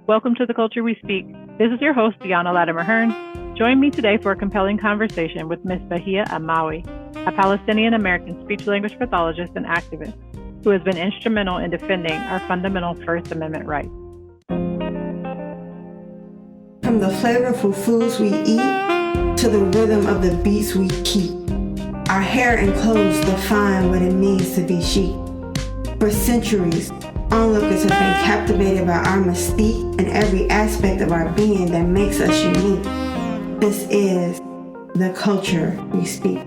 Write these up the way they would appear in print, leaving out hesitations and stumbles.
Welcome to The Culture We Speak. This is your host, Deanna Latimer-Hearn. Join me today for a compelling conversation with Ms. Bahia Amawi, a Palestinian American speech-language pathologist and activist who has been instrumental in defending our fundamental First Amendment rights. From the flavorful foods we eat to the rhythm of the beats we keep, our hair and clothes define what it means to be chic. For centuries, onlookers have been captivated by our mystique and every aspect of our being that makes us unique. This is The Culture We Speak.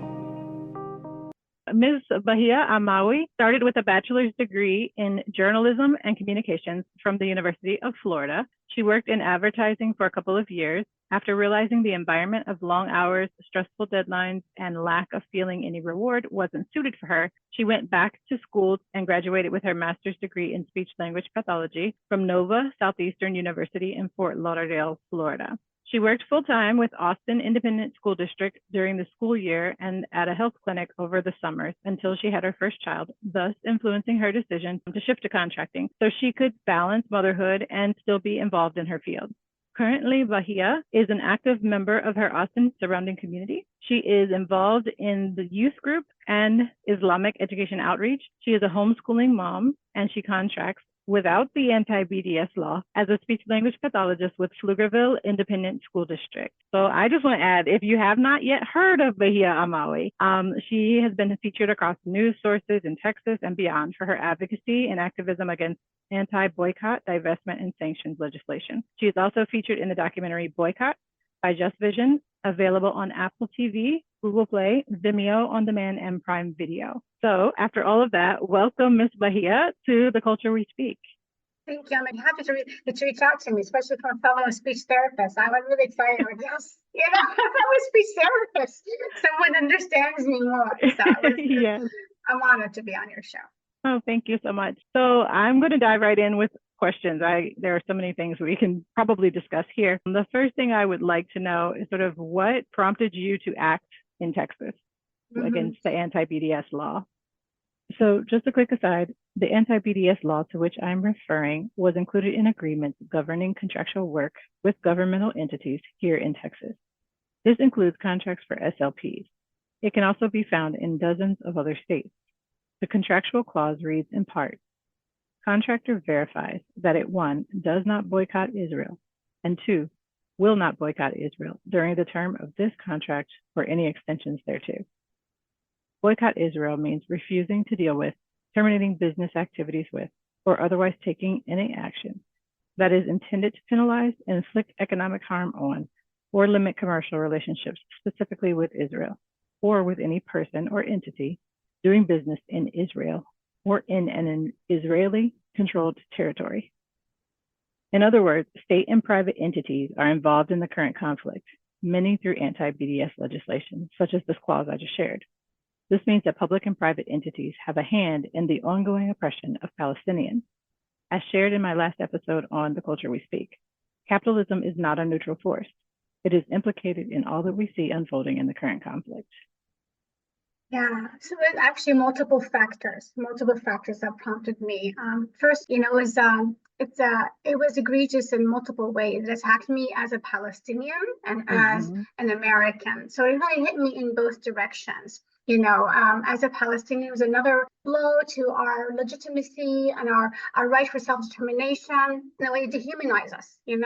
Ms. Bahia Amawi started with a bachelor's degree in journalism and communications from the University of Florida. She worked in advertising for a couple of years. After realizing the environment of long hours, stressful deadlines, and lack of feeling any reward wasn't suited for her, she went back to school and graduated with her master's degree in speech-language pathology from Nova Southeastern University in Fort Lauderdale, Florida. She worked full-time with Austin Independent School District during the school year and at a health clinic over the summers until she had her first child, thus influencing her decision to shift to contracting so she could balance motherhood and still be involved in her field. Currently, Bahia is an active member of her Austin surrounding community. She is involved in the youth group and Islamic education outreach. She is a homeschooling mom, and she contracts without the anti-BDS law as a speech-language pathologist with Pflugerville Independent School District. So I just want to add, if you have not yet heard of Bahia Amawi, she has been featured across news sources in Texas and beyond for her advocacy and activism against anti-Boycott, Divestment, and Sanctions legislation. She is also featured in the documentary Boycott by Just Vision, available on Apple TV, Google Play, Vimeo On Demand, and Prime Video. So after all of that, welcome Ms. Bahia to The Culture We Speak. Thank you. I'm happy to reach out to me, especially from a fellow speech therapist. I'm really excited with this. I'm a speech therapist. Someone understands me more. So Yes. I'm honored to be on your show. Oh, thank you so much. So I'm going to dive right in with questions. There are so many things we can probably discuss here. The first thing I would like to know is sort of what prompted you to act in Texas against the anti-BDS law. So just a quick aside, the anti-BDS law to which I'm referring was included in agreements governing contractual work with governmental entities here in Texas. This includes contracts for SLPs. It can also be found in dozens of other states. The contractual clause reads in part, contractor verifies that it, 1, does not boycott Israel, and 2, will not boycott Israel during the term of this contract or any extensions thereto. Boycott Israel means refusing to deal with, terminating business activities with, or otherwise taking any action that is intended to penalize, inflict economic harm on, or limit commercial relationships, specifically with Israel, or with any person or entity doing business in Israel or in an Israeli-controlled territory. In other words, state and private entities are involved in the current conflict, many through anti-BDS legislation, such as this clause I just shared. This means that public and private entities have a hand in the ongoing oppression of Palestinians. As shared in my last episode on The Culture We Speak, capitalism is not a neutral force. It is implicated in all that we see unfolding in the current conflict. Yeah, so there's actually multiple factors that prompted me. First, it was egregious in multiple ways. It attacked me as a Palestinian and as an American. So it really hit me in both directions. As a Palestinian, it was another blow to our legitimacy and our right for self-determination, in a way to dehumanize us, And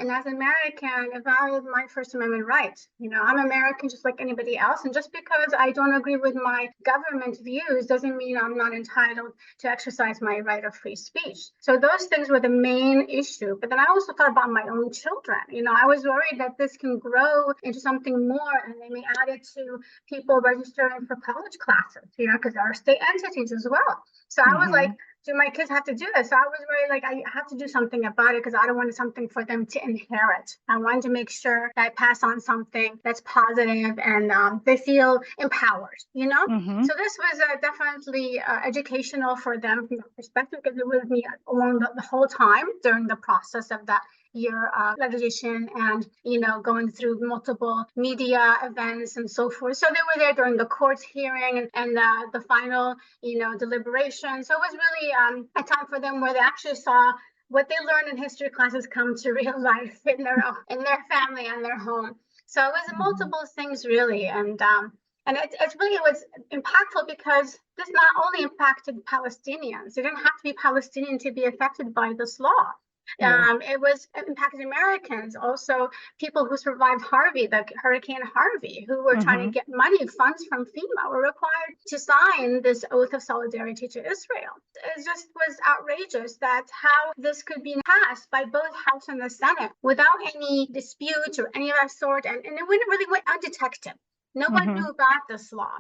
as an American, it violated my First Amendment rights. I'm American just like anybody else. And just because I don't agree with my government views doesn't mean I'm not entitled to exercise my right of free speech. So those things were the main issue. But then I also thought about my own children. I was worried that this can grow into something more and they may add it to people registering for college classes, because there are state entities as well. So I was like, do my kids have to do this? So I was really like, I have to do something about it because I don't want something for them to inherit. I wanted to make sure that I pass on something that's positive and they feel empowered, So this was definitely educational for them from that perspective because it was me along the whole time during the process of that year legislation and, going through multiple media events and so forth. So they were there during the court's hearing and the final, deliberation. So it was really a time for them where they actually saw what they learn in history classes come to real life in their family and their home. So it was multiple things really, and it's really was impactful because this not only impacted Palestinians. It didn't have to be Palestinian to be affected by this law. It impacted Americans, also people who survived Harvey, the Hurricane Harvey, who were trying to get funds from FEMA, were required to sign this oath of solidarity to Israel. It just was outrageous that how this could be passed by both House and the Senate without any dispute or any of that sort, and it really went undetected. No one knew about this law.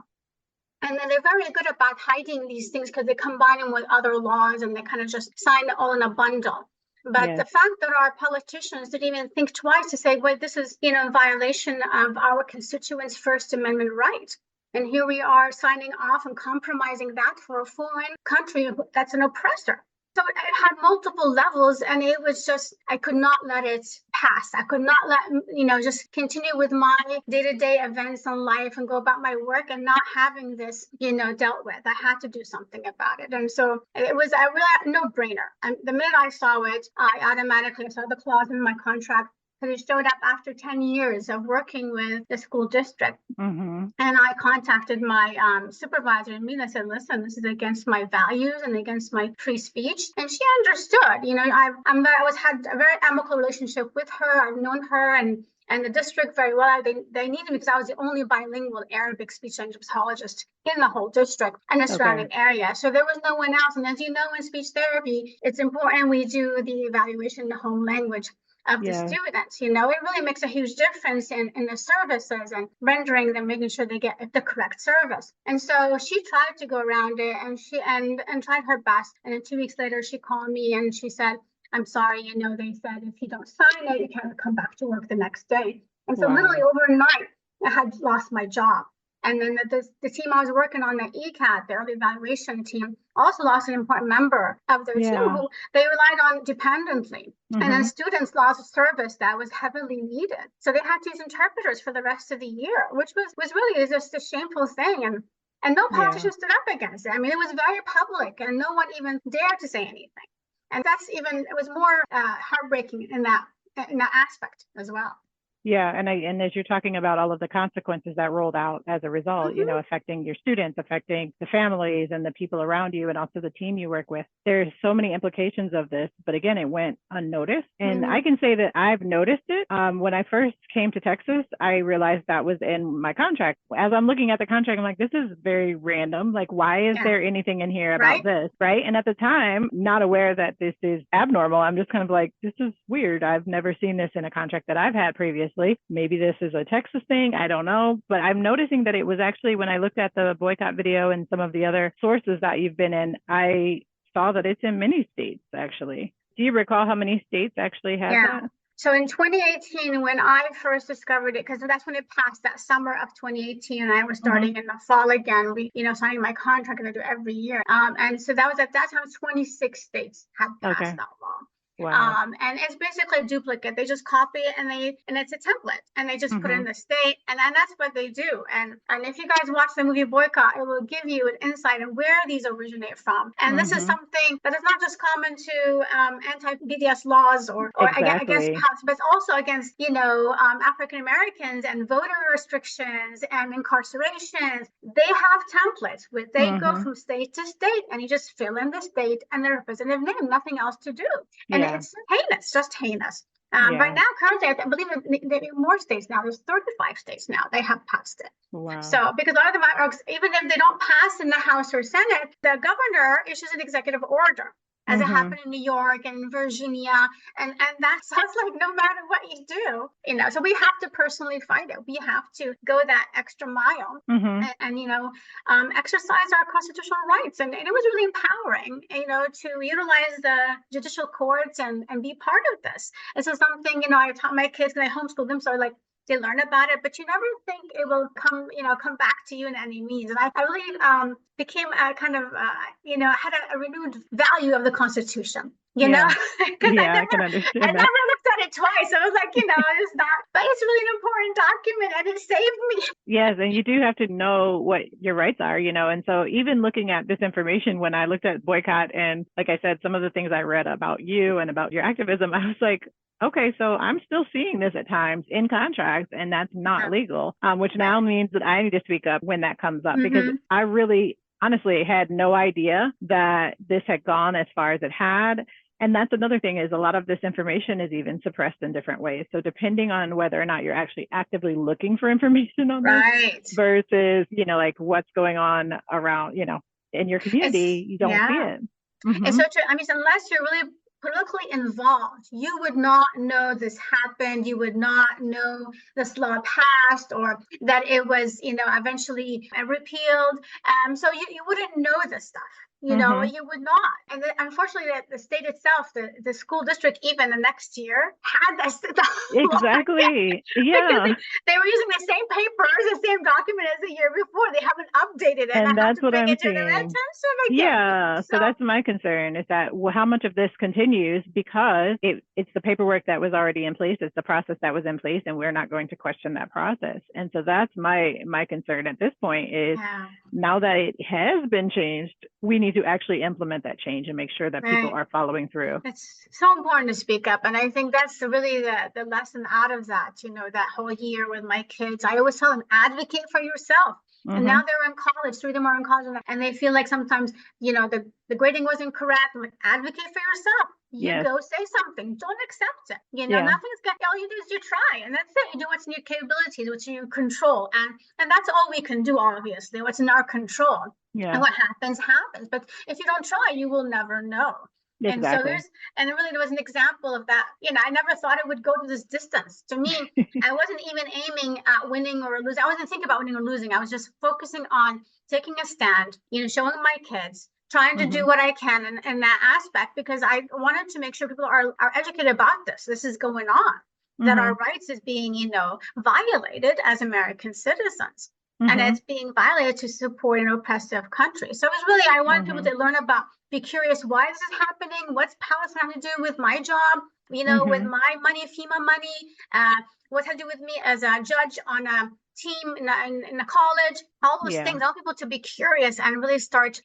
And then they're very good about hiding these things because they combine them with other laws and they kind of just sign it all in a bundle. But the fact that our politicians didn't even think twice to say, wait, this is, in violation of our constituents' First Amendment right. And here we are signing off and compromising that for a foreign country that's an oppressor. So it had multiple levels, and it was just, I could not let it pass. I could not let, just continue with my day-to-day events in life and go about my work and not having this, dealt with. I had to do something about it. And so it was a real no-brainer. And the minute I saw it, I automatically saw the clause in my contract, because it showed up after 10 years of working with the school district. And I contacted my supervisor and I said, listen, this is against my values and against my free speech. And she understood. I had a very amicable relationship with her. I've known her and the district very well. They needed me because I was the only bilingual Arabic speech language pathologist in the whole district and the surrounding area. So there was no one else. And as you know, in speech therapy, it's important we do the evaluation in the home language of the students. It really makes a huge difference in the services and rendering them, making sure they get the correct service. And so she tried to go around it and she tried her best. And then 2 weeks later, she called me and she said, I'm sorry, they said if you don't sign it, you can't come back to work the next day. And so literally overnight, I had lost my job. And then the team I was working on, the ECAT, the early evaluation team, also lost an important member of their team who they relied on dependently. And then students lost a service that was heavily needed. So they had to use interpreters for the rest of the year, which was really just a shameful thing. And no politician stood up against it. I mean, it was very public and no one even dared to say anything. And it was more heartbreaking in that aspect as well. Yeah, and as you're talking about all of the consequences that rolled out as a result, affecting your students, affecting the families and the people around you, and also the team you work with, there's so many implications of this. But again, it went unnoticed. And I can say that I've noticed it. When I first came to Texas, I realized that was in my contract. As I'm looking at the contract, I'm like, this is very random. Like, why is there anything in here about this? Right. And at the time, not aware that this is abnormal, I'm just kind of like, this is weird. I've never seen this in a contract that I've had previously. Maybe this is a Texas thing. I don't know. But I'm noticing that it was actually, when I looked at the Boycott video and some of the other sources that you've been in, I saw that it's in many states, actually. Do you recall how many states actually have that? So in 2018, when I first discovered it, because that's when it passed, that summer of 2018, and I was starting in the fall again, signing my contract that I do every year. And so that was at that time, 26 states had passed that law. Wow. And it's basically a duplicate. They just copy it and it's a template and they just put it in the state and that's what they do. And if you guys watch the movie Boycott, it will give you an insight on where these originate from. And this is something that is not just common to anti-BDS laws or against cops, but it's also against, African Americans and voter restrictions and incarcerations. They have templates where they go from state to state and you just fill in the state and the representative name, nothing else to do. And it's heinous, just heinous. Right now, currently, I believe there are more states now. There's 35 states now. They have passed it. Wow. So, because a lot of them are, even if they don't pass in the House or Senate, the governor issues an executive order, as it happened in New York and Virginia. And that sounds like no matter what you do, so we have to personally fight it. We have to go that extra mile and exercise our constitutional rights. And it was really empowering, to utilize the judicial courts and be part of this. This is something, I taught my kids and I homeschooled them. So they learn about it, but you never think it will come back to you in any means. And I really became a kind of, had a renewed value of the Constitution, I can understand. I never looked at it it twice. I was like, it's not, but it's really an important document and it saved me. Yes, and you do have to know what your rights are, and so even looking at this information, when I looked at Boycott and, like I said, some of the things I read about you and about your activism, I was like, okay, so I'm still seeing this at times in contracts, and that's not legal, which now means that I need to speak up when that comes up, because I really honestly had no idea that this had gone as far as it had. And that's another thing, is a lot of this information is even suppressed in different ways. So depending on whether or not you're actually actively looking for information on this versus, like what's going on around, in your community, you don't see it. It's so true. I mean, unless you're really politically involved, you would not know this happened. You would not know this law passed, or that it was, eventually repealed. So you wouldn't know this stuff. You would not. And then, unfortunately, the state itself, the school district, even the next year had this. Exactly. Yeah. They were using the same papers, the same document as the year before. They haven't updated it. And that's what I'm seeing. Yeah. So that's my concern, is that how much of this continues, because it's the paperwork that was already in place. It's the process that was in place, and we're not going to question that process. And so that's my concern at this point, is now that it has been changed, we need to actually implement that change and make sure that people are following through. It's so important to speak up. And I think that's really the lesson out of that, that whole year with my kids. I always tell them, advocate for yourself. And now they're in college, 3 of them are in college, and they feel like sometimes, the grading wasn't correct. I'm like, advocate for yourself. You go say something. Don't accept it. Nothing's good. All you do is you try, and that's it. You do what's in your capabilities, what's in your control, and that's all we can do. Obviously, what's in our control. And what happens. But if you don't try, you will never know. Exactly. And so there was an example of that. I never thought it would go to this distance. To me, I wasn't even aiming at winning or losing. I wasn't thinking about winning or losing. I was just focusing on taking a stand, showing my kids, trying to do what I can in that aspect, because I wanted to make sure people are educated about this. This is going on, that our rights is being, violated as American citizens. And it's being violated to support an oppressive country. So it was really, I wanted people to learn about, be curious, why this is happening? What's Palestine have to do with my job? With my money, FEMA money? What has to do with me as a judge on a team in a college? All those things. I want people to be curious and really start,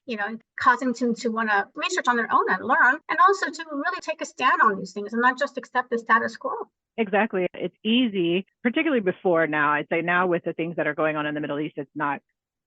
causing them to want to research on their own and learn, and also to really take a stand on these things and not just accept the status quo. Exactly. It's easy, particularly before now. I'd say now with the things that are going on in the Middle East, it's not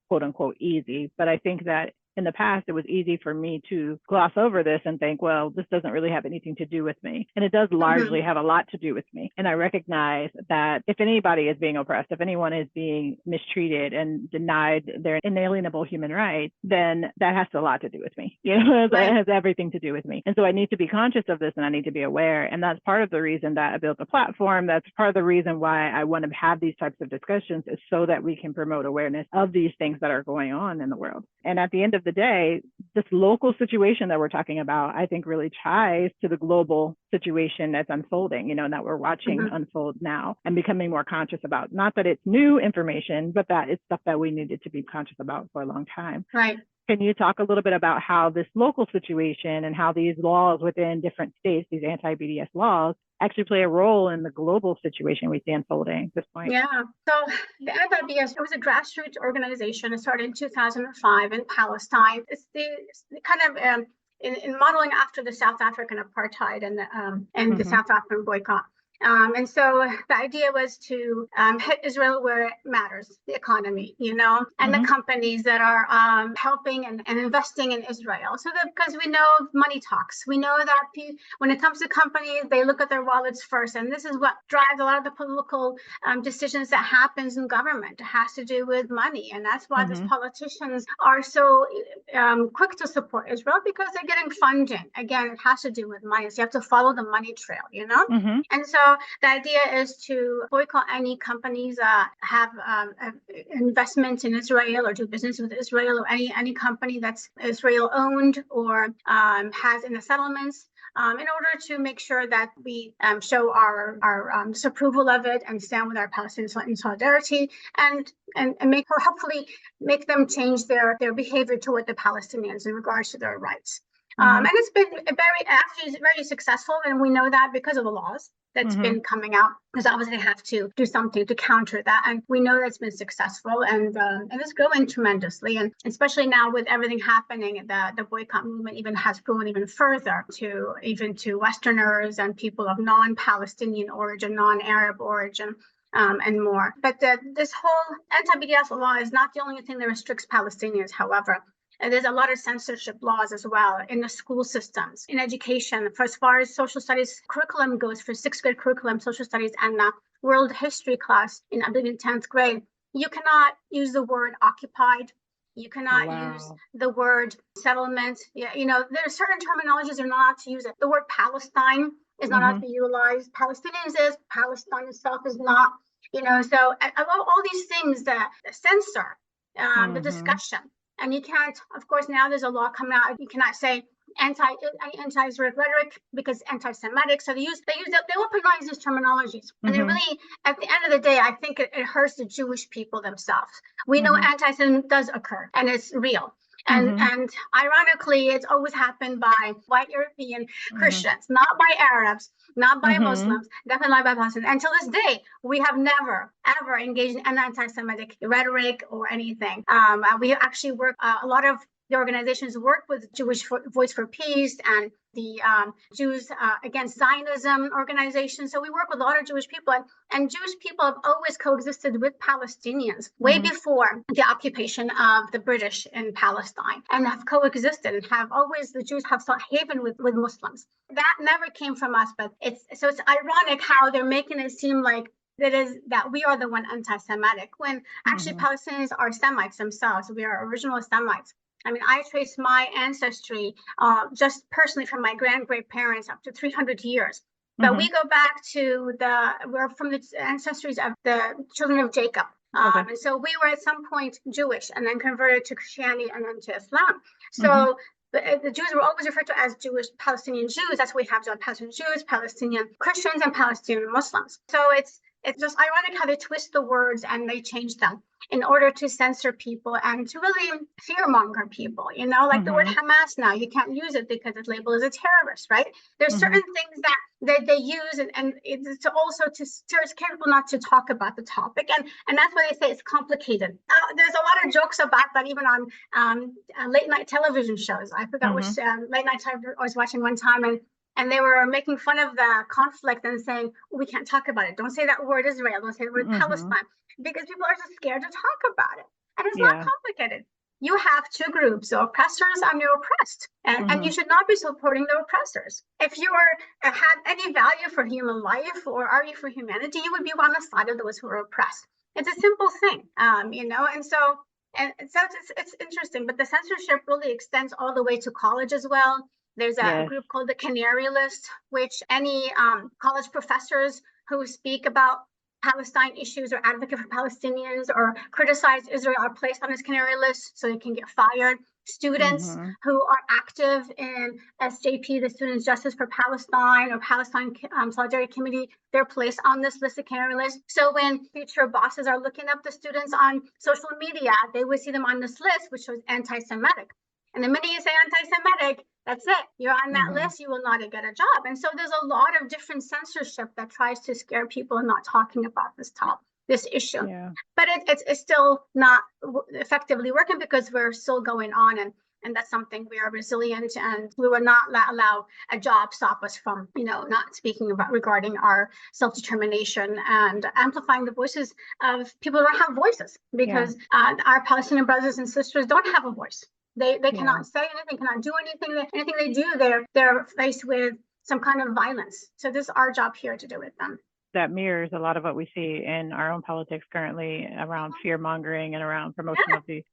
quote unquote easy. But I think that in the past, it was easy for me to gloss over this and think, well, this doesn't really have anything to do with me. And it does largely have a lot to do with me. And I recognize that if anybody is being oppressed, if anyone is being mistreated and denied their inalienable human rights, then that has a lot to do with me. It has everything to do with me. And so I need to be conscious of this, and I need to be aware. And that's part of the reason that I built a platform. That's part of the reason why I want to have these types of discussions, is so that we can promote awareness of these things that are going on in the world. And at the end of the day, this local situation that we're talking about, I think, really ties to the global situation that's unfolding, that we're watching unfold now, and becoming more conscious about. Not that it's new information, but that it's stuff that we needed to be conscious about for a long time. Right. Can you talk a little bit about how this local situation and how these laws within different states, these anti-BDS laws, actually play a role in the global situation we see unfolding at this point? Yeah. So the anti-BDS, it was a grassroots organization. It started in 2005 in Palestine. It's the kind of in modeling after the South African apartheid and the South African boycott. And so the idea was to hit Israel where it matters, the economy, and the companies that are helping and investing in Israel. So that, because we know money talks, we know that when it comes to companies, they look at their wallets first. And this is what drives a lot of the political decisions that happens in government. It has to do with money. And that's why these politicians are so quick to support Israel, because they're getting funding. Again, it has to do with money. So you have to follow the money trail, And so the idea is to boycott any companies that have investments in Israel or do business with Israel, or any company that's Israel owned or has in the settlements, in order to make sure that we show our disapproval of it and stand with our Palestinians in solidarity, and hopefully make them change their behavior toward the Palestinians in regards to their rights. And it's been very successful, and we know that because of the laws that's been coming out, because obviously they have to do something to counter that, and we know that's been successful, and it's growing tremendously, and especially now with everything happening, the boycott movement even has grown even further to Westerners and people of non-Palestinian origin, non-Arab origin. And more. But this whole anti-BDS law is not the only thing that restricts Palestinians, however. And there's a lot of censorship laws as well in the school systems, in education, for as far as social studies curriculum goes, for sixth grade curriculum, social studies, and world history class in, I believe, in 10th grade. You cannot use the word occupied. You cannot use the word settlement. Yeah, there are certain terminologies you're not allowed to use it. The word Palestine is not allowed to be utilized. Palestinians is, Palestine itself is not, so all these things that censor the discussion. And you can't, of course, now there's a law coming out, you cannot say anti-Israel rhetoric because anti-Semitic. So they weaponize these terminologies. And it really, at the end of the day, I think it hurts the Jewish people themselves. We know anti-Semitism does occur, and it's real. And ironically, it's always happened by white European Christians, not by Arabs, not by Muslims, definitely not by Palestinians. Until this day, we have never, ever engaged in anti-Semitic rhetoric or anything. We actually work, a lot of the organizations work with Jewish Voice for Peace and the Jews Against Zionism organization. So we work with a lot of Jewish people, and Jewish people have always coexisted with Palestinians way before the occupation of the British in Palestine, and have coexisted and have always, the Jews have sought haven with Muslims. That never came from us, but it's ironic how they're making it seem like that we are the one anti-Semitic, when actually Palestinians are Semites themselves. We are original Semites. I mean, I trace my ancestry just personally from my great parents up to 300 years. But we go back to we're from the ancestries of the children of Jacob. And so we were at some point Jewish and then converted to Christianity and then to Islam. So the Jews were always referred to as Jewish Palestinian Jews. That's what we have, Palestinian Jews, Palestinian Christians, and Palestinian Muslims. So it's just ironic how they twist the words and they change them in order to censor people and to really fearmonger people, like the word Hamas now, you can't use it because it's labeled as a terrorist, right? There's certain things that they use and it's also to scare people not to talk about the topic. And that's why they say it's complicated. There's a lot of jokes about that even on late night television shows. I forgot which late night I was watching one time, and they were making fun of the conflict and saying, we can't talk about it. Don't say that word Israel. Don't say the word Palestine, because people are just scared to talk about it. And it's not complicated. You have two groups, the oppressors and the oppressed. And you should not be supporting the oppressors. If you had any value for human life or are you for humanity, you would be on the side of those who are oppressed. It's a simple thing, and so it's interesting. But the censorship really extends all the way to college as well. There's a group called the Canary List, which any college professors who speak about Palestine issues or advocate for Palestinians or criticize Israel are placed on this Canary List so they can get fired. Students who are active in SJP, the Students Justice for Palestine, or Palestine Solidarity Committee, they're placed on this list of Canary List. So when future bosses are looking up the students on social media, they would see them on this list, which was anti-Semitic. And the minute you say anti-Semitic, that's it. You're on that list, you will not get a job. And so there's a lot of different censorship that tries to scare people and not talking about this issue. But it's still not effectively working because we're still going on, and that's something we are resilient, and we will not allow a job stop us from, not speaking about regarding our self-determination and amplifying the voices of people who don't have voices, because our Palestinian brothers and sisters don't have a voice. They cannot say anything, cannot do anything. Anything they do, they're faced with some kind of violence. So this is our job here to do with them. That mirrors a lot of what we see in our own politics currently around fear mongering and around promotion of the,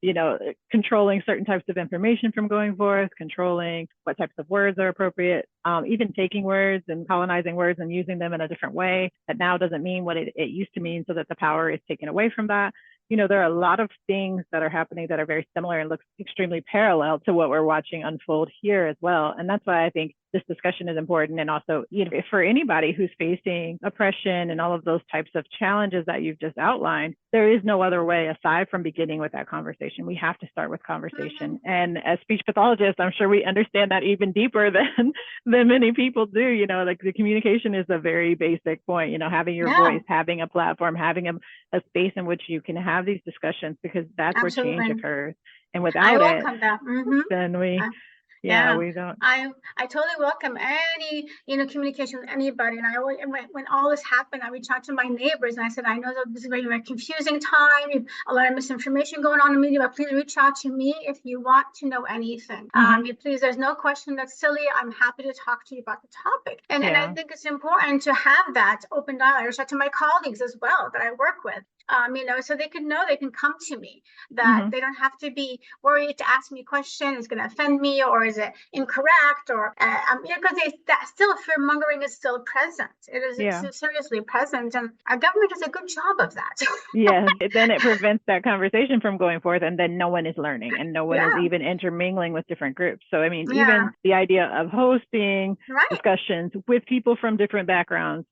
controlling certain types of information from going forth, controlling what types of words are appropriate, even taking words and colonizing words and using them in a different way that now doesn't mean what it used to mean, so that the power is taken away from that. There are a lot of things that are happening that are very similar and look extremely parallel to what we're watching unfold here as well. And that's why I think this discussion is important. And also, for anybody who's facing oppression and all of those types of challenges that you've just outlined, there is no other way aside from beginning with that conversation. We have to start with conversation. And as speech pathologists, I'm sure we understand that even deeper than many people do. Like the communication is a very basic point, having your voice, having a platform, having a space in which you can have these discussions, because that's where change occurs. And without it, then we don't. I totally welcome any communication with anybody. And I always, when all this happened, I reached out to my neighbors and I said, I know that this is a very, very confusing time, a lot of misinformation going on in the media, but please reach out to me if you want to know anything. Please, there's no question that's silly. I'm happy to talk to you about the topic. And I think it's important to have that open dialogue. I reached out to my colleagues as well that I work with. So they can know they can come to me, that they don't have to be worried to ask me a question, is going to offend me, or is it incorrect, or because still fear mongering is still present. It is seriously present, and our government does a good job of that. Then it prevents that conversation from going forth, and then no one is learning, and no one is even intermingling with different groups. So even the idea of hosting discussions with people from different backgrounds,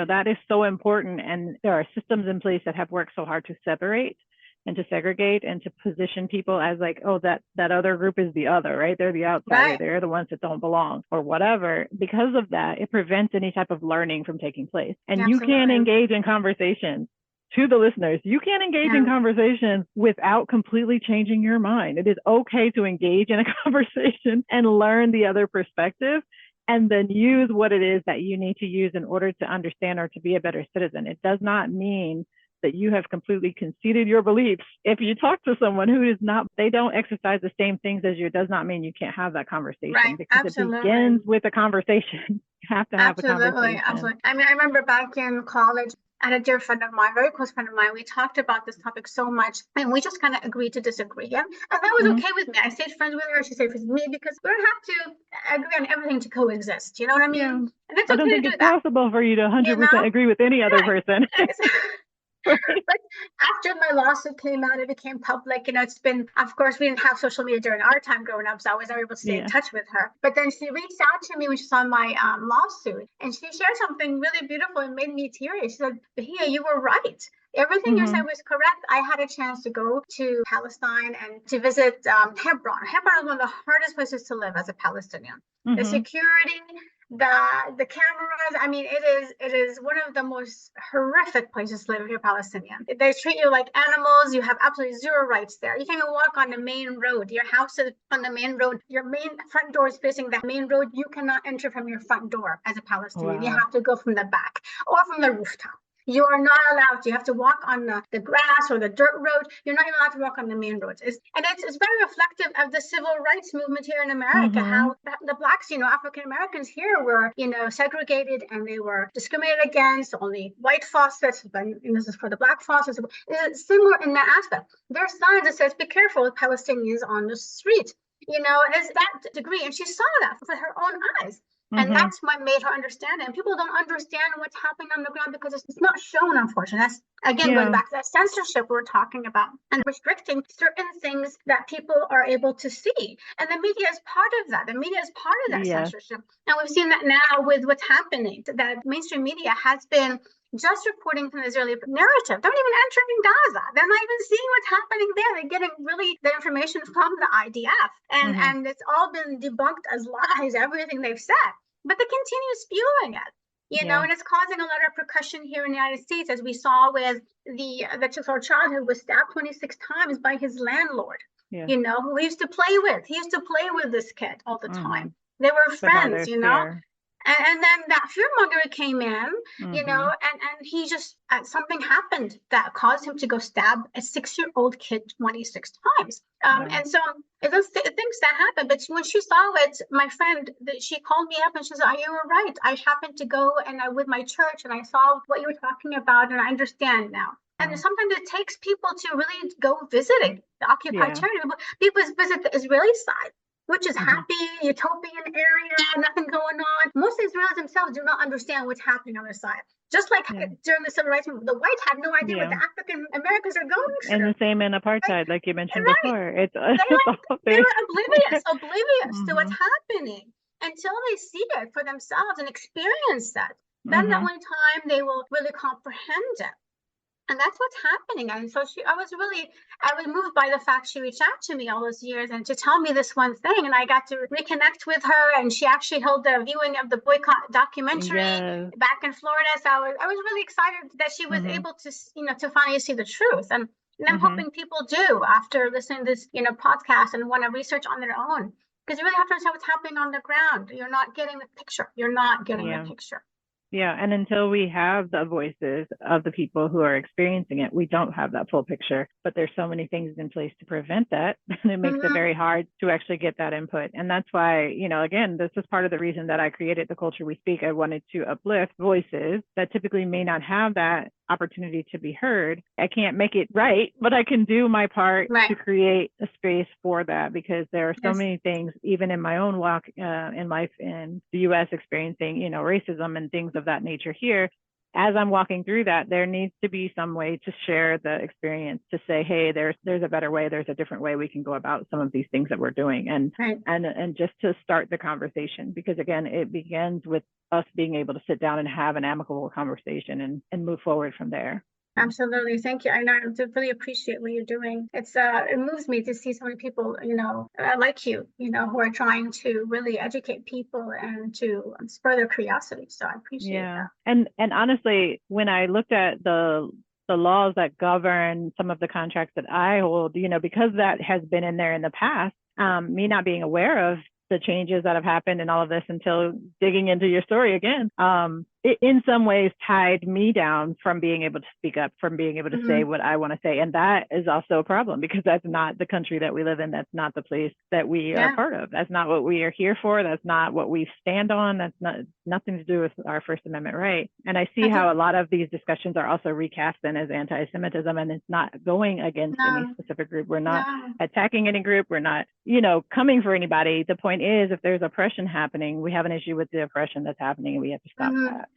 that is so important. And there are systems in place that have worked so hard to separate and to segregate and to position people as like, oh, that other group is the other, right? They're the outsider. They're the ones that don't belong or whatever. Because of that, it prevents any type of learning from taking place. And you can't engage in conversations. To the listeners, you can't engage in conversation without completely changing your mind. It is okay to engage in a conversation and learn the other perspective, and then use what it is that you need to use in order to understand or to be a better citizen. It does not mean that you have completely conceded your beliefs. If you talk to someone who is not, they don't exercise the same things as you, it does not mean you can't have that conversation, because it begins with a conversation. You have to have a conversation. Absolutely. I remember back in college, I had a dear friend of mine, very close friend of mine. We talked about this topic so much, and we just kind of agreed to disagree. And that was okay with me. I stayed friends with her. She stayed friends with me, because we don't have to agree on everything to coexist. You know what I mean? And it's I don't think it's possible for you to 100% agree with any other person. But after my lawsuit came out, it became public. It's been, of course, we didn't have social media during our time growing up, so I was never able to stay in touch with her. But then she reached out to me when she saw my lawsuit, and she shared something really beautiful and made me teary. She said, Bahia, you were right. Everything you said was correct. I had a chance to go to Palestine and to visit Hebron. Hebron is one of the hardest places to live as a Palestinian. The security, the cameras, it is one of the most horrific places to live if you're Palestinian. They treat you like animals. You have absolutely zero rights there. You can't even walk on the main road. Your house is on the main road. Your main front door is facing that main road. You cannot enter from your front door as a Palestinian. You have to go from the back or from the rooftop. You are not allowed. You have to walk on the grass or the dirt road. You're not even allowed to walk on the main roads. It's very reflective of the civil rights movement here in America, how the Blacks, African Americans here were, segregated, and they were discriminated against. Only white faucets, and this is for the Black faucets. It's similar in that aspect. There are signs that says, be careful with Palestinians on the street. It's that degree. And she saw that with her own eyes. And that's what made her understand it. And people don't understand what's happening on the ground because it's not shown, unfortunately. That's, again, going back to that censorship we're talking about and restricting certain things that people are able to see. And the media is part of that. The media is part of that censorship. And we've seen that now with what's happening, that mainstream media has been just reporting from the Israeli narrative. They're not even entering Gaza. They're not even seeing what's happening there. They're getting really the information from the IDF. And it's all been debunked as lies, everything they've said. But they continue spewing it, and it's causing a lot of repercussion here in the United States, as we saw with the child who was stabbed 26 times by his landlord, who he used to play with. He used to play with this kid all the time. They were friends, And then that fearmonger came in, and he just, something happened that caused him to go stab a 6-year-old kid 26 times. And so those things that happen. But when she saw it, my friend, she called me up and she said, you were right. I happened to go and I with my church and I saw what you were talking about and I understand now. And sometimes it takes people to really go visiting the occupied territory. People visit the Israeli side, which is happy, utopian area, nothing going on. Most Israelis themselves do not understand what's happening on their side. Just like during the civil rights movement, the whites had no idea what the African Americans are going through. And the same in apartheid, like you mentioned before. They were oblivious to what's happening. until they see it for themselves and experience that. Then that one time they will really comprehend it. And that's what's happening. And so I was moved by the fact she reached out to me all those years and to tell me this one thing. And I got to reconnect with her. And she actually held the viewing of the Boycott documentary back in Florida. So I was really excited that she was able to, to finally see the truth. And I'm hoping people do after listening to this, podcast and want to research on their own. Because you really have to understand what's happening on the ground. You're not getting the picture. You're not getting the picture. Yeah, and until we have the voices of the people who are experiencing it, we don't have that full picture. But there's so many things in place to prevent that, and it makes it very hard to actually get that input. And that's why, again, this is part of the reason that I created The Culture We Speak. I wanted to uplift voices that typically may not have that opportunity to be heard. I can't make it right, but I can do my part to create a space for that, because there are so many things, even in my own walk in life in the U.S., experiencing, racism and things of that nature here. As I'm walking through that, there needs to be some way to share the experience, to say, hey, there's a better way, there's a different way we can go about some of these things that we're doing, and just to start the conversation, because again, it begins with us being able to sit down and have an amicable conversation and move forward from there. Absolutely. Thank you. I really appreciate what you're doing. It moves me to see so many people, like you, who are trying to really educate people and to spur their curiosity. So I appreciate that. And honestly, when I looked at the laws that govern some of the contracts that I hold, because that has been in there in the past, me not being aware of the changes that have happened and all of this until digging into your story again, it in some ways tied me down from being able to speak up, from being able to say what I want to say. And that is also a problem, because that's not the country that we live in. That's not the place that we are part of. That's not what we are here for. That's not what we stand on. That's nothing to do with our First Amendment right. And I see how a lot of these discussions are also recast then as anti-Semitism, and it's not going against any specific group. We're not attacking any group. We're not, coming for anybody. The point is, if there's oppression happening, we have an issue with the oppression that's happening, and we have to stop that.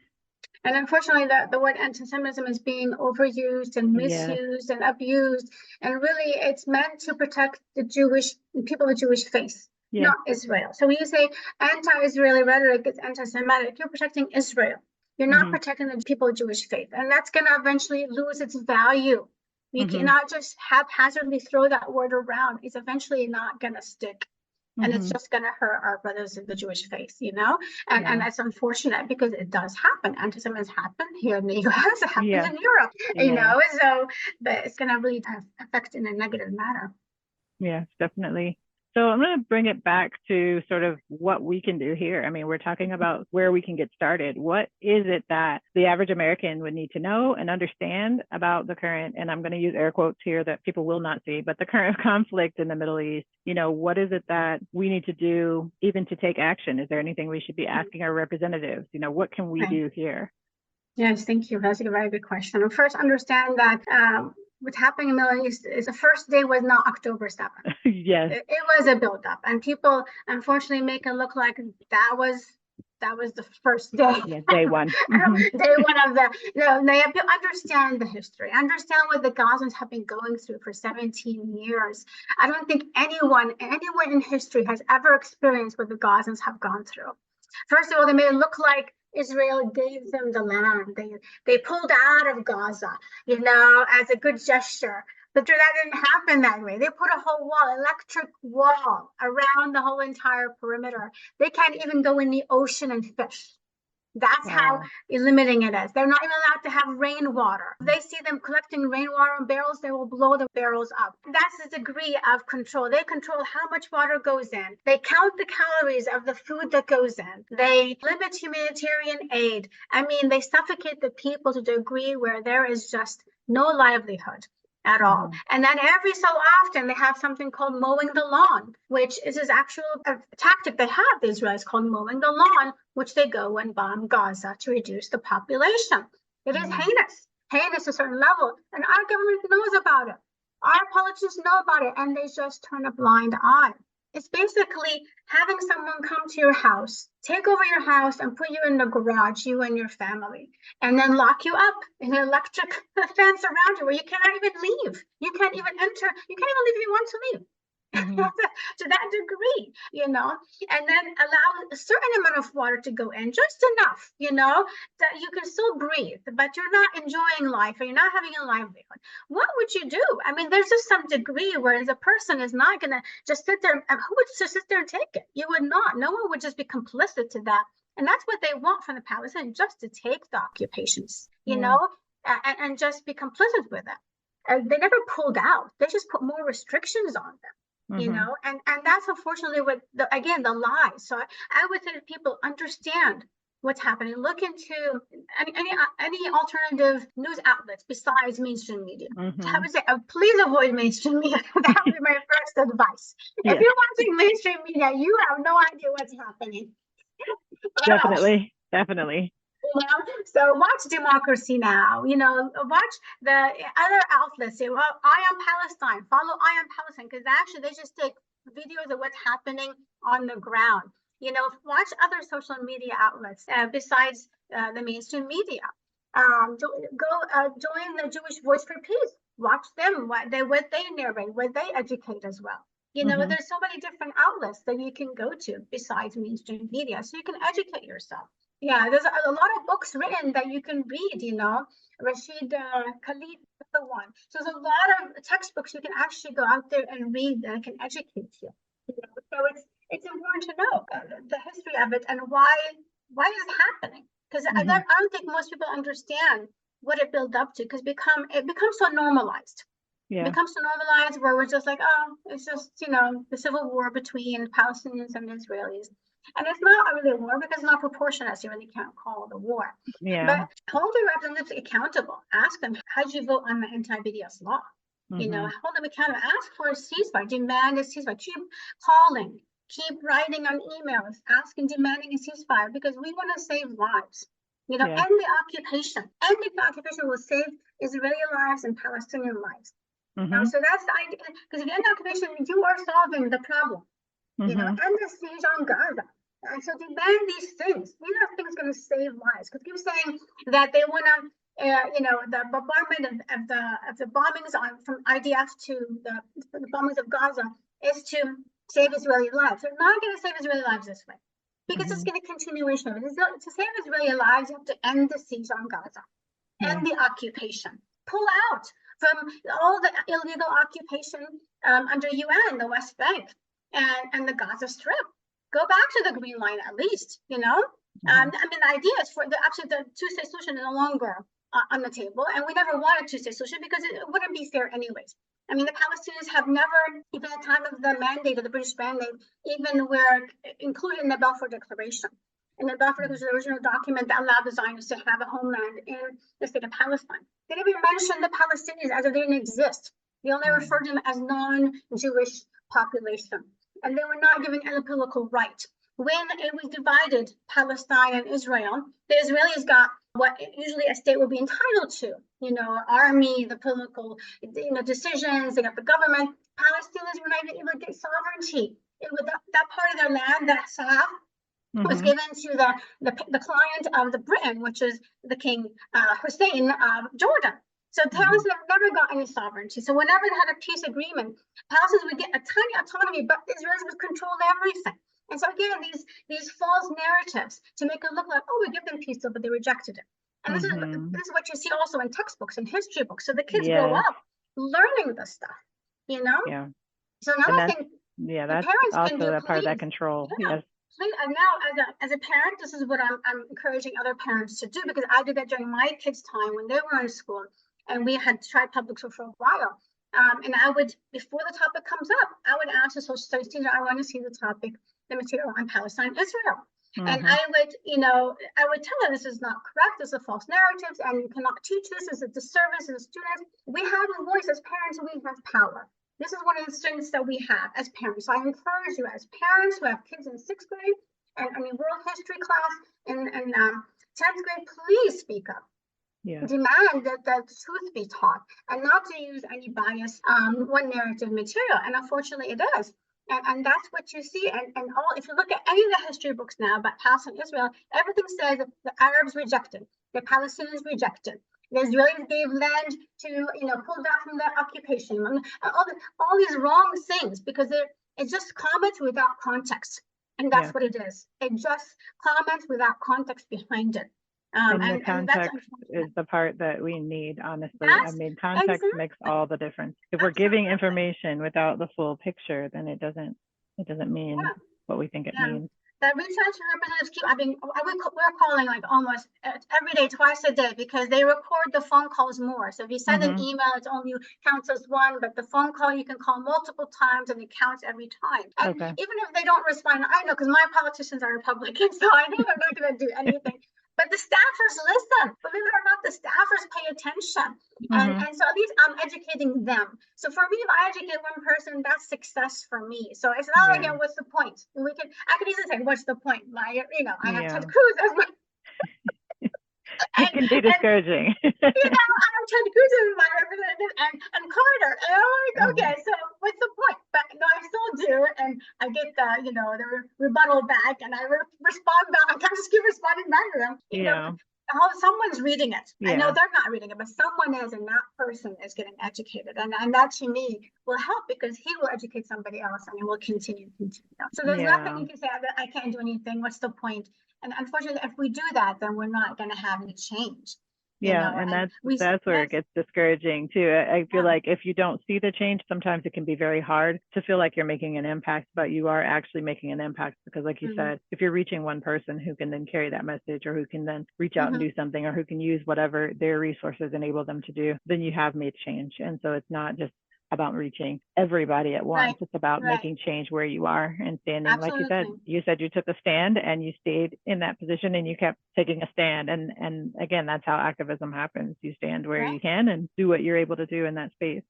And unfortunately, the word anti-Semitism is being overused and misused and abused. And really, it's meant to protect the people of Jewish faith, not Israel. So when you say anti-Israeli rhetoric, it's anti-Semitic, you're protecting Israel. You're not protecting the people of Jewish faith. And that's going to eventually lose its value. You cannot just haphazardly throw that word around. It's eventually not going to stick. And it's just going to hurt our brothers in the Jewish faith, and that's unfortunate, because it does happen. Anti-Semitism happen here in the U.S., it happens in Europe, so but it's going to really affect in a negative manner. Yeah, definitely. So I'm going to bring it back to sort of what we can do here. I mean, we're talking about where we can get started. What is it that the average American would need to know and understand about the current, and I'm going to use air quotes here that people will not see, but the current conflict in the Middle East? What is it that we need to do even to take action? Is there anything we should be asking our representatives? What can we do here? Yes, thank you. That's a very good question. First, understand that what's happening in the Middle East is the first day was not October 7th. Yes. It was a buildup, and people unfortunately make it look like that was the first day. Yeah, day one. Day one of they have to understand the history, understand what the Gazans have been going through for 17 years. I don't think anyone in history has ever experienced what the Gazans have gone through. First of all, they made it look like Israel gave them the land. They pulled out of Gaza, as a good gesture. But that didn't happen that way. They put a whole electric wall around the whole entire perimeter. They can't even go in the ocean and fish. That's how limiting it is. They're not even allowed to have rainwater. If they see them collecting rainwater in barrels, they will blow the barrels up. That's the degree of control. They control how much water goes in. They count the calories of the food that goes in. They limit humanitarian aid. I mean, they suffocate the people to the degree where there is just no livelihood at all. And then every so often they have something called mowing the lawn, which is this actual tactic they have, the Israelis, called mowing the lawn, which they go and bomb Gaza to reduce the population. It is heinous to a certain level, and our government knows about it. Our politicians know about it, and they just turn a blind eye. It's basically having someone come to your house, take over your house, and put you in the garage, you and your family, and then lock you up in an electric fence around you where you cannot even leave. You can't even enter. You can't even leave if you want to leave. Mm-hmm. to that degree, and then allow a certain amount of water to go in, just enough, that you can still breathe, but you're not enjoying life or you're not having a livelihood. What would you do? I mean, there's just some degree where the person is not going to just sit there. Who would just sit there and take it? You would not. No one would just be complicit to that. And that's what they want from the Palestinians, just to take the occupations, and just be complicit with it. They never pulled out. They just put more restrictions on them, and that's unfortunately what, the lies. So I would say to people, understand what's happening. Look into any alternative news outlets besides mainstream media. I would say, please avoid mainstream media. That would be my first advice. Yeah. If you're watching mainstream media, you have no idea what's happening. Definitely. So watch Democracy Now, watch the other outlets. Say, well, I Am Palestine, follow I Am Palestine, because actually they just take videos of what's happening on the ground. Watch other social media outlets besides the mainstream media. Join the Jewish Voice for Peace. Watch them, what they narrate, what they educate as well. There's so many different outlets that you can go to besides mainstream media, so you can educate yourself. Yeah, there's a lot of books written that you can read, Rashid Khalid is the one. So there's a lot of textbooks you can actually go out there and read that can educate you. So it's important to know the history of it and why is it happening? Because I don't think most people understand what it built up to, because it becomes so normalized. Yeah. It becomes so normalized where we're just like, oh, it's just, the civil war between Palestinians and Israelis. And it's not really a war because it's not proportionate, so you really can't call it a war. Yeah. But hold your representatives accountable. Ask them, how did you vote on the anti-BDS law? Hold them accountable. Ask for a ceasefire. Demand a ceasefire. Keep calling. Keep writing on emails. Asking, demanding a ceasefire, because we want to save lives. End the occupation. Ending the occupation will save Israeli lives and Palestinian lives. So that's the idea. Because if you end the occupation, you are solving the problem. End the siege on Gaza. And so demand these things. These are things going to save lives. Because keep saying that they want to, the bombardment of the bombings from IDF to the bombings of Gaza is to save Israeli lives. They're not going to save Israeli lives this way, because it's going to continuation of it. To save Israeli lives, you have to end the siege on Gaza, end the occupation, pull out from all the illegal occupation under UN, the West Bank, and the Gaza Strip. Go back to the Green Line at least, I mean, the idea is for the two-state solution is no longer on the table, and we never wanted a two-state solution because it wouldn't be fair anyways. I mean, the Palestinians have never, even at the time of the mandate, of the British mandate, even were included in the Balfour Declaration. And the Balfour was the original document that allowed the Zionists to have a homeland in the state of Palestine. They didn't even mention the Palestinians as if they didn't exist. They only referred to them as non-Jewish population. And they were not given any political right. When it was divided, Palestine and Israel, the Israelis got what usually a state would be entitled to, army, the political, decisions, they got the government. Palestinians were not even able to get sovereignty. It was that part of their land, that Sahab, was given to the client of the Britain, which is the King Hussein of Jordan. So Palestine never got any sovereignty. So whenever they had a peace agreement, Palestinians would get a tiny autonomy, but the Israelis would control everything. And so again, these false narratives to make it look like, oh, we give them peace, but they rejected it. And this is what you see also in textbooks and history books. So the kids grow up learning this stuff, Yeah. So another thing, that's parents also can do, a part of that control. Yes. And now, as a parent, this is what I'm encouraging other parents to do, because I did that during my kids' time when they were in school, and we had tried public school for a while. And I would, before the topic comes up, I would ask the social studies teacher, I want to see the topic, the material on Palestine, Israel. And I would tell her, this is not correct, this is false narratives, and you cannot teach this, as a disservice to the students. We have a voice as parents, we have power. This is one of the strengths that we have as parents. So I encourage you as parents who have kids in 6th grade, and world history class, and 10th grade, please speak up. Yeah. Demand that the truth be taught, and not to use any bias one narrative material. And unfortunately it is. And that's what you see. And all, if you look at any of the history books now about Palestine and Israel, everything says that the Arabs rejected, the Palestinians rejected. The Israelis gave land to, pull back from their occupation, and all these wrong things, because it's just comments without context. And that's what it is. It just comments without context behind it. And the context is the part that we need, honestly. I mean, context makes all the difference. If we're giving information without the full picture, then it doesn't mean what we think it means. The research representatives we're calling like almost every day, twice a day, because they record the phone calls more. So if you send an email, it only counts as one, but the phone call you can call multiple times and it counts every time. And even if they don't respond, I know, because my politicians are Republican, so I know they're not going to do anything. But the staffers listen. Believe it or not, the staffers pay attention. And so at least I'm educating them. So for me, if I educate one person, that's success for me. So it's not like, what's the point? I could easily say, what's the point? Like, I have Ted Cruz as my... It can be discouraging. I have Ted Cruz as my representative and Carter. And I'm like, okay, so what's the point? But no, I still do. And I get the, the rebuttal back, and I respond back. I just keep responding back to them. You know, someone's reading it. I know they're not reading it, but someone is, and that person is getting educated. And that to me will help, because he will educate somebody else, and it will continue. So there's nothing you can say, I can't do anything. What's the point? And unfortunately, if we do that, then we're not going to have any change. And that's where it gets discouraging too. I feel like if you don't see the change, sometimes it can be very hard to feel like you're making an impact, but you are actually making an impact, because like you said, if you're reaching one person who can then carry that message, or who can then reach out and do something, or who can use whatever their resources enable them to do, then you have made change. And so it's not just about reaching everybody at once. It's about making change where you are and standing. Absolutely. Like you said you took a stand, and you stayed in that position, and you kept taking a stand. And again, that's how activism happens. You stand where you can and do what you're able to do in that space.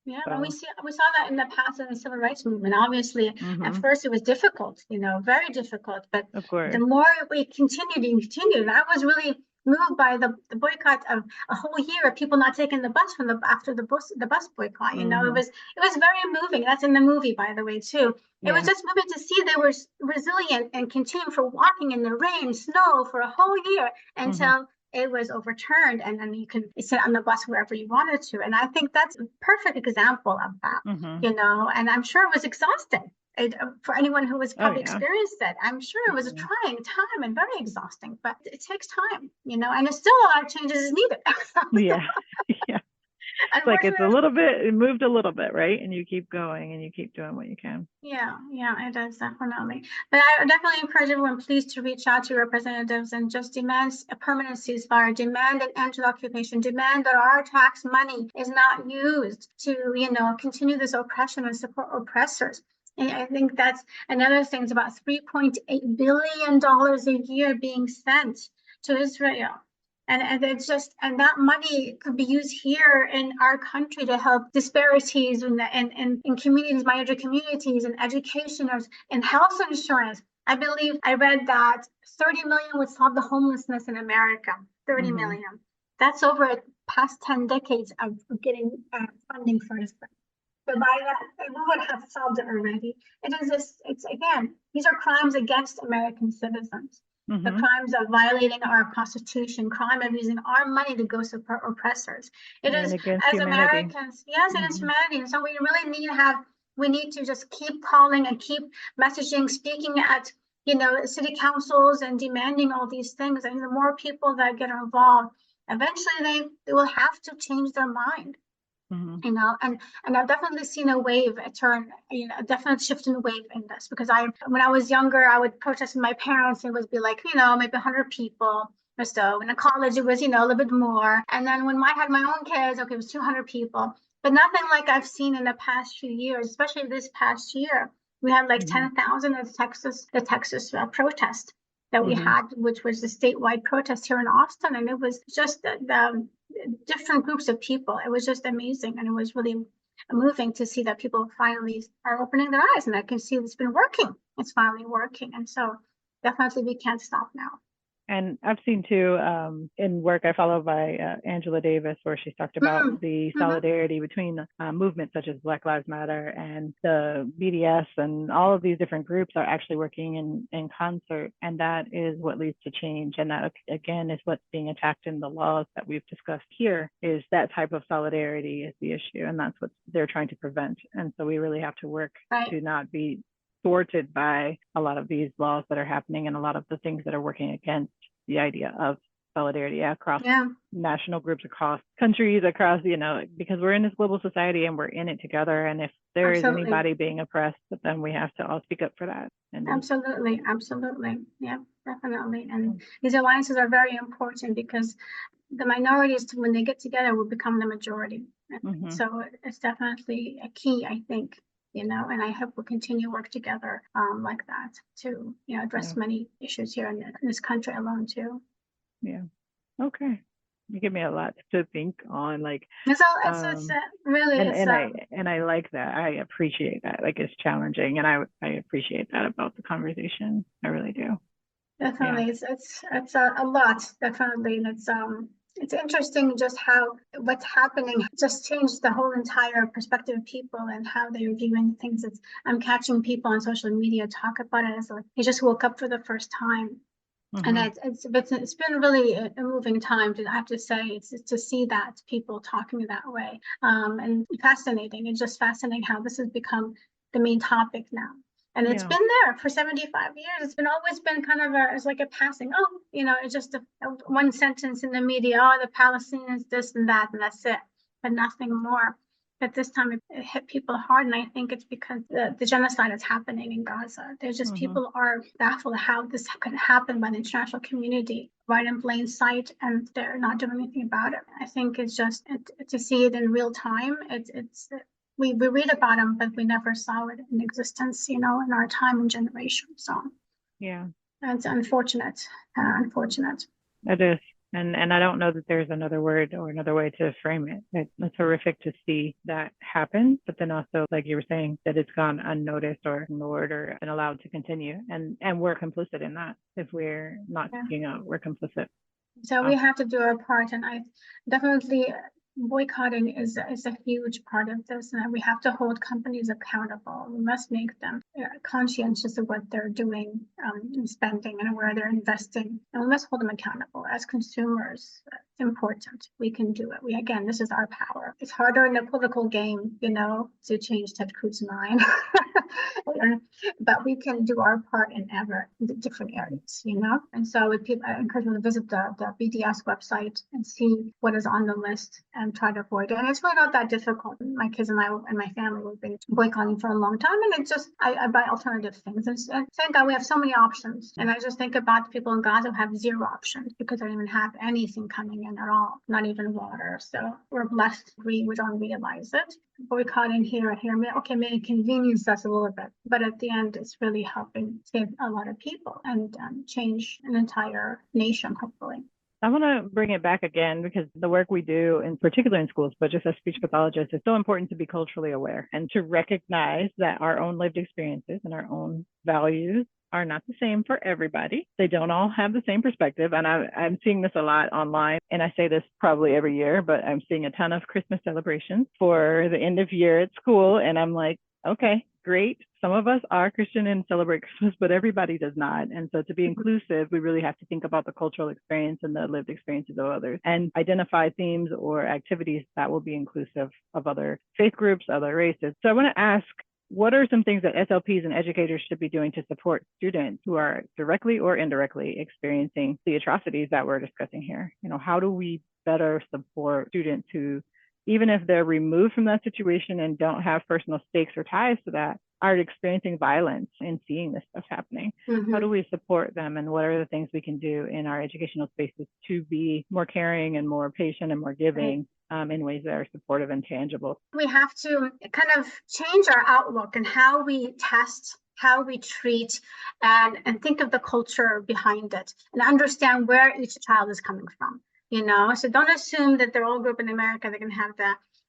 And we saw that in the past in the civil rights movement. Obviously, at first it was difficult, very difficult. But of course, the more we continued, and I was really moved by the boycott of a whole year of people not taking the bus after the bus boycott. It was very moving. That's in the movie, by the way, too. It was just moving to see they were resilient and continuing for walking in the rain, snow for a whole year until it was overturned, and then you can sit on the bus wherever you wanted to. And I think that's a perfect example of that, and I'm sure it was exhausting. For anyone who has probably experienced it, I'm sure it was a trying time and very exhausting, but it takes time, and there's still a lot of changes is needed. It's like it moved a little bit, right? And you keep going, and you keep doing what you can. Yeah, it does, definitely. But I definitely encourage everyone, please, to reach out to your representatives and just demand a permanent ceasefire, demand an end to the occupation, demand that our tax money is not used to, continue this oppression and support oppressors. And I think that's another thing. It's about $3.8 billion a year being sent to Israel. And it's just, and that money could be used here in our country to help disparities in communities, minority communities, and education, and health insurance. I believe I read that 30 million would solve the homelessness in America. 30 million. That's over the past 10 decades of getting funding for this. But by that, we would have solved it already. It's again, these are crimes against American citizens. The crimes of violating our Constitution, crime of using our money to go support oppressors. It is, as humanity. Americans, against humanity. And so we really need to just keep calling and keep messaging, speaking at, city councils and demanding all these things. And the more people that get involved, eventually they will have to change their mind. And I've definitely seen a wave, a turn, a definite shift in the wave in this, because when I was younger, I would protest with my parents, and it would be like, maybe 100 people or so. In college, it was, a little bit more. And then when I had my own kids, it was 200 people, but nothing like I've seen in the past few years, especially this past year. We had like 10,000 at the Texas protest that we had, which was the statewide protest here in Austin. And it was just the different groups of people. It was just amazing. And it was really moving to see that people finally are opening their eyes, and I can see it's been working. It's finally working. And so definitely we can't stop now. And I've seen too in work I follow by Angela Davis, where she's talked about the solidarity between movements such as Black Lives Matter and the BDS, and all of these different groups are actually working in concert. And that is what leads to change. And that, again, is what's being attacked in the laws that we've discussed here, is that type of solidarity is the issue. And that's what they're trying to prevent. And so we really have to work to not be thwarted by a lot of these laws that are happening and a lot of the things that are working against the idea of solidarity across national groups, across countries, across, because we're in this global society and we're in it together. And if there is anybody being oppressed, then we have to all speak up for that. And absolutely. Yeah, definitely. And these alliances are very important because the minorities, when they get together, will become the majority. So it's definitely a key, I think. And I hope we'll continue to work together like that to, address many issues here in this country alone too. Yeah. Okay. You give me a lot to think on, like. It's really. And I like that. I appreciate that. Like, it's challenging, and I appreciate that about the conversation. I really do. Definitely, it's a lot, definitely, and it's interesting just how what's happening just changed the whole entire perspective of people and how they're viewing things. I'm catching people on social media talk about it as like they just woke up for the first time. And it's been really a moving time, I have to say. It's to see that people talking that way, and fascinating. It's just fascinating how this has become the main topic now. And it's been there for 75 years. It's always been kind of it's like a passing, it's just one sentence in the media, the Palestinians, this and that, and that's it, but nothing more. But this time it hit people hard, and I think it's because the genocide is happening in Gaza. There's just people are baffled how this could happen by the international community right in plain sight, and they're not doing anything about it. I think it's just to see it in real time. We read about them, but we never saw it in existence, in our time and generation. So it's unfortunate. It is. And I don't know that there's another word or another way to frame it. It's horrific to see that happen, but then also, like you were saying, that it's gone unnoticed or ignored or been allowed to continue. And we're complicit in that. If we're not speaking out, we're complicit. So we have to do our part, and I definitely boycotting is a huge part of this, and we have to hold companies accountable. We must make them conscientious of what they're doing and spending and where they're investing, and we must hold them accountable as consumers. It's important. We can do it. This is our power. It's harder in a political game, to change Ted Cruz's mind, but we can do our part in different areas, And so I encourage them to visit the BDS website and see what is on the list and try to avoid it. And it's really not that difficult. My kids and I and my family have been boycotting for a long time, and it's just I buy alternative things. And thank God we have so many options. And I just think about the people in Gaza who have zero options because they don't even have anything coming in at all, not even water. So we're blessed. We don't realize it. Boycotting here may inconvenience us a little bit, but at the end, it's really helping save a lot of people and change an entire nation, hopefully. I want to bring it back again, because the work we do, in particular in schools, but just as speech pathologists, it's so important to be culturally aware and to recognize that our own lived experiences and our own values are not the same for everybody. They don't all have the same perspective. And I'm seeing this a lot online. And I say this probably every year, but I'm seeing a ton of Christmas celebrations for the end of year at school. And I'm like, okay, great. Some of us are Christian and celebrate Christmas, but everybody does not. And so to be inclusive, we really have to think about the cultural experience and the lived experiences of others and identify themes or activities that will be inclusive of other faith groups, other races. So I want to ask, what are some things that SLPs and educators should be doing to support students who are directly or indirectly experiencing the atrocities that we're discussing here? How do we better support students who, even if they're removed from that situation and don't have personal stakes or ties to that, are experiencing violence and seeing this stuff happening? How do we support them, and what are the things we can do in our educational spaces to be more caring and more patient and more giving in ways that are supportive and tangible? We have to kind of change our outlook and how we test, how we treat, and think of the culture behind it and understand where each child is coming from. So don't assume that they're all grew up in America, they're going to have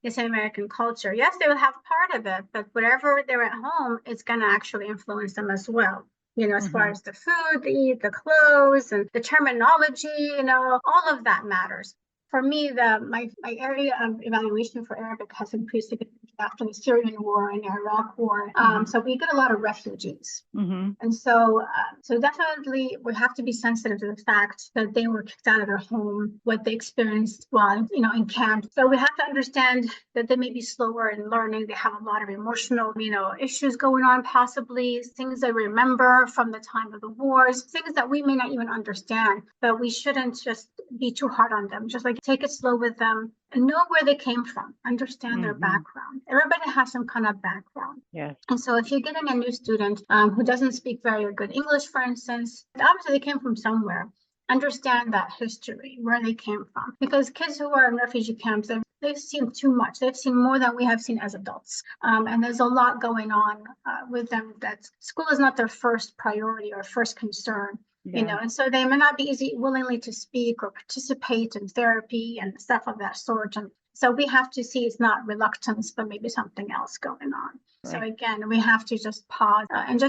the same American culture. Yes, they will have part of it, but whatever they're at home, it's going to actually influence them as well. as far as the food they eat, the clothes, and the terminology, all of that matters. For me, my area of evaluation for Arabic has increased significantly after the Syrian war and Iraq war. So we get a lot of refugees. And so definitely we have to be sensitive to the fact that they were kicked out of their home, what they experienced while, in camp. So we have to understand that they may be slower in learning. They have a lot of emotional, issues going on, possibly things they remember from the time of the wars, things that we may not even understand, but we shouldn't just be too hard on them. Just like take it slow with them and know where they came from, understand their background. Everybody has some kind of background. Yes. And so if you're getting a new student who doesn't speak very good English, for instance, obviously they came from somewhere. Understand that history, where they came from. Because kids who are in refugee camps, they've seen too much. They've seen more than we have seen as adults. And there's a lot going on with them that school is not their first priority or first concern. And so they may not be willingly to speak or participate in therapy and stuff of that sort. And so we have to see it's not reluctance, but maybe something else going on. Right. So again, we have to just pause and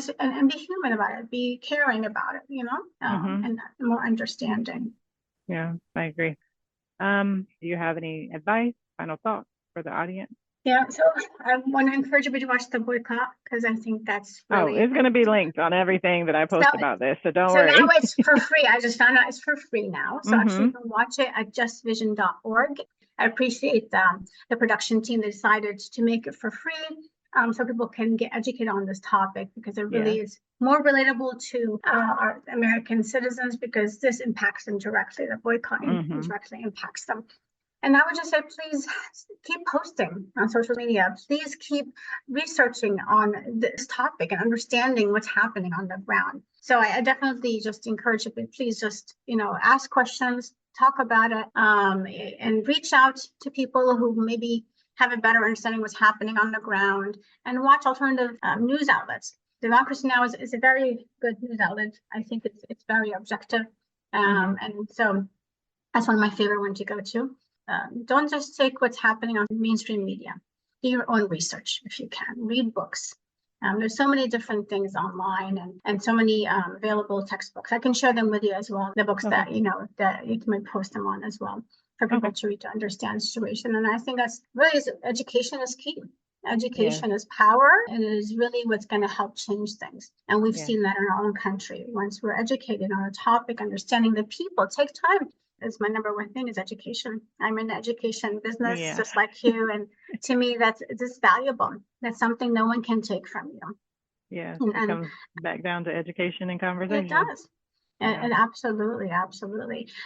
be human about it, be caring about it, and more understanding. Yeah, I agree. Do you have any advice, final thoughts for the audience? Yeah, so I want to encourage you to watch the Boycott because I think that's really it's going to be linked on everything that I post about this, so don't worry. So now it's for free. I just found out it's for free now. So actually you can watch it at justvision.org. I appreciate the production team that decided to make it for free so people can get educated on this topic because it really is more relatable to our American citizens because this impacts them directly. The boycotting directly impacts them. And I would just say, please keep posting on social media. Please keep researching on this topic and understanding what's happening on the ground. So I definitely just encourage you, please just, ask questions, talk about it, and reach out to people who maybe have a better understanding what's happening on the ground and watch alternative news outlets. Democracy Now! is a very good news outlet. I think it's very objective. And so that's one of my favorite ones to go to. Don't just take what's happening on mainstream media. Do your own research if you can. Read books. There's so many different things online and so many available textbooks. I can share them with you as well. The books that that you can post them on as well for people to read to understand the situation. And I think that's really education is key. Education is power, and it is really what's going to help change things. And we've seen that in our own country. Once we're educated on a topic, understanding the people, take time. Is my number one thing is education. I'm in the education business just like you. And to me, that's valuable. That's something no one can take from you. Yeah, it comes back down to education and conversation. It does. And absolutely.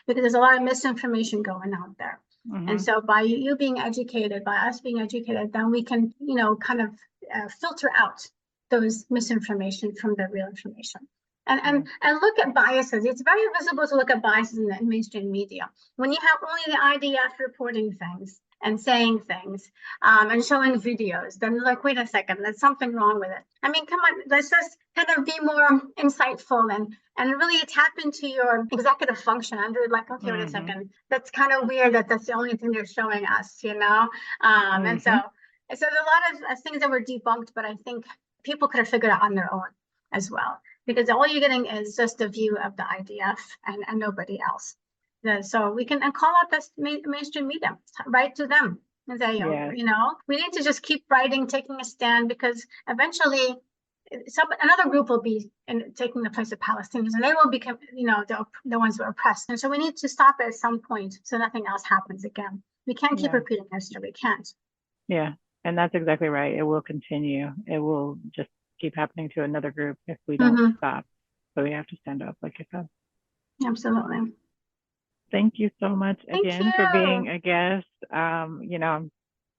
Because there's a lot of misinformation going out there. And so by you being educated, by us being educated, then we can, kind of filter out those misinformation from the real information. And look at biases. It's very visible to look at biases in the mainstream media. When you have only the IDF reporting things and saying things and showing videos, then like, wait a second, there's something wrong with it. I mean, come on, let's just kind of be more insightful and really tap into your executive function under like, okay, wait a second, that's kind of weird that's the only thing they're showing us, And so there's a lot of things that were debunked, but I think people could have figured out on their own as well. Because all you're getting is just a view of the IDF and nobody else. So we can call out this mainstream media, write to them and say, we need to just keep writing, taking a stand, because eventually another group will be taking the place of Palestinians, and they will become, the ones who are oppressed. And so we need to stop it at some point so nothing else happens again. We can't keep repeating history. We can't. Yeah, and that's exactly right. It will continue. It will just keep happening to another group if we don't stop. So we have to stand up, like you said. Absolutely. Thank you so much again for being a guest.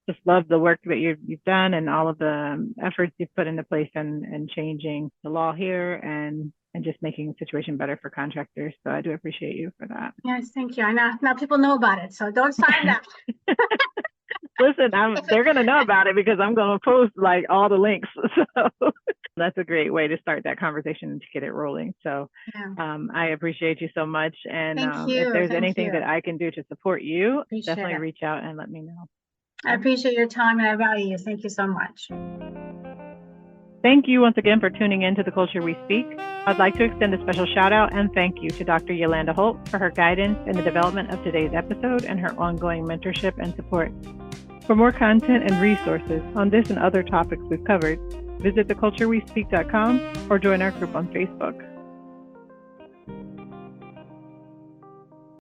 Just love the work that you've done and all of the efforts you've put into place and changing the law here and just making the situation better for contractors. So I do appreciate you for that. Yes, thank you. I know now people know about it, so don't sign up. Listen, they're going to know about it because I'm going to post like all the links. So that's a great way to start that conversation and to get it rolling. So I appreciate you so much. And if there's anything that I can do to support you, definitely reach out and let me know. I appreciate your time and I value you. Thank you so much. Thank you once again for tuning in to The Culture We Speak. I'd like to extend a special shout out and thank you to Dr. Yolanda Holt for her guidance in the development of today's episode and her ongoing mentorship and support. For more content and resources on this and other topics we've covered, visit theculturewespeak.com or join our group on Facebook.